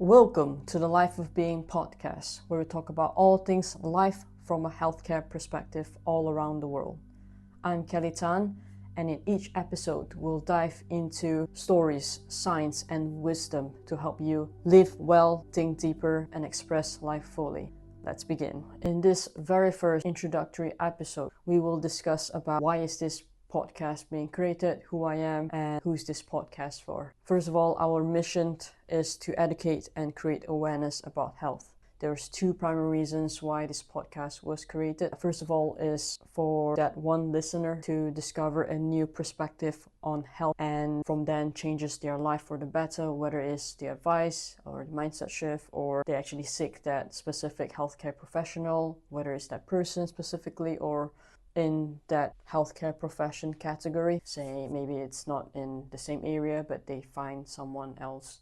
Welcome to the Life of Being podcast, where we talk about all things life from a healthcare perspective all around the world. I'm Kelly Tan, and in each episode, we'll dive into stories, science, and wisdom to help you live well, think deeper, and express life fully. Let's begin. In this very first introductory episode, we will discuss about why is this podcast being created, who I am, and who's this podcast for. First of all, our mission is to educate and create awareness about health. There's two primary reasons why this podcast was created. First of all is for that one listener to discover a new perspective on health and from then changes their life for the better, whether it's the advice or the mindset shift or they actually seek that specific healthcare professional, whether it's that person specifically or in that healthcare profession category. Say maybe it's not in the same area, but they find someone else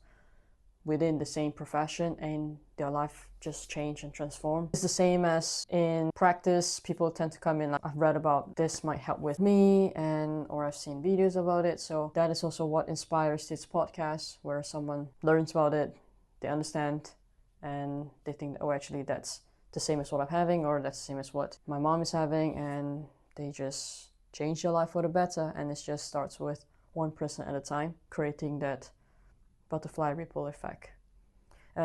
within the same profession and their life just change and transform. It's the same as in practice. People tend to come in like, I've read about this might help with me, or I've seen videos about it. So that is also what inspires this podcast, where someone learns about it, they understand, and they think, oh, actually that's the same as what I'm having, or that's the same as what my mom is having, and they just change their life for the better. And it just starts with one person at a time, creating that butterfly ripple effect.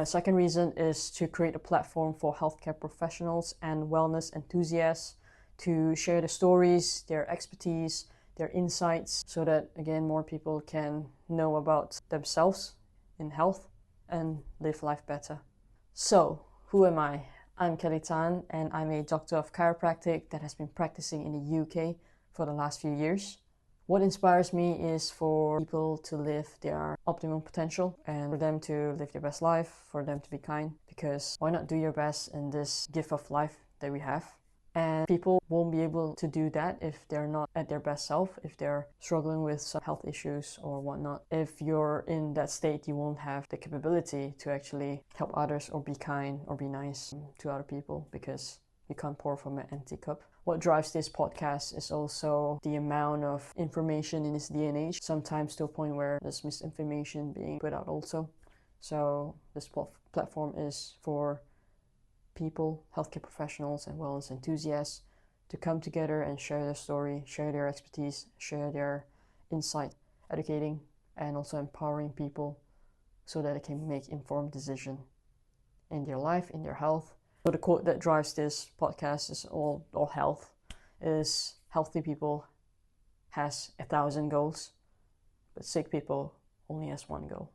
Second reason is to create a platform for healthcare professionals and wellness enthusiasts to share their stories, their expertise, their insights, so that again more people can know about themselves in health and live life better. So, who am I? I'm Kelly Tan, and I'm a doctor of chiropractic that has been practicing in the UK for the last few years. What inspires me is for people to live their optimum potential and for them to live their best life, for them to be kind, because why not do your best in this gift of life that we have? And people won't be able to do that if they're not at their best self, if they're struggling with some health issues or whatnot. If you're in that state, you won't have the capability to actually help others or be kind or be nice to other people, because you can't pour from an empty cup. What drives this podcast is also the amount of information in this day and age, sometimes to a point where there's misinformation being put out also. So this platform is for people, healthcare professionals, and wellness enthusiasts to come together and share their story, share their expertise, share their insight, educating and also empowering people so that they can make informed decisions in their life, in their health. So the quote that drives this podcast is all health is healthy people has 1,000 goals, but sick people only has one goal.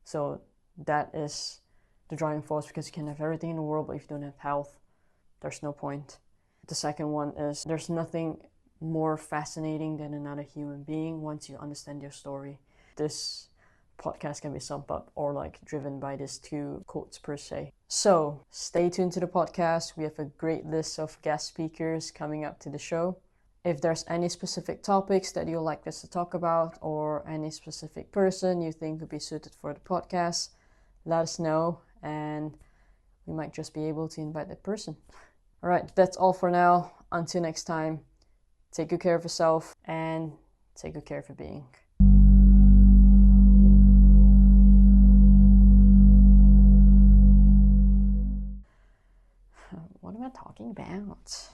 So that is the driving force, because you can have everything in the world, but if you don't have health, there's no point. The second one is there's nothing more fascinating than another human being once you understand their story. This podcast can be summed up or driven by these two quotes per se. So stay tuned to the podcast. We have a great list of guest speakers coming up to the show. If there's any specific topics that you'd like us to talk about, or any specific person you think would be suited for the podcast, let us know, and we might just be able to invite that person. All right, that's all for now. Until next time, take good care of yourself and take good care of your being. What am I talking about?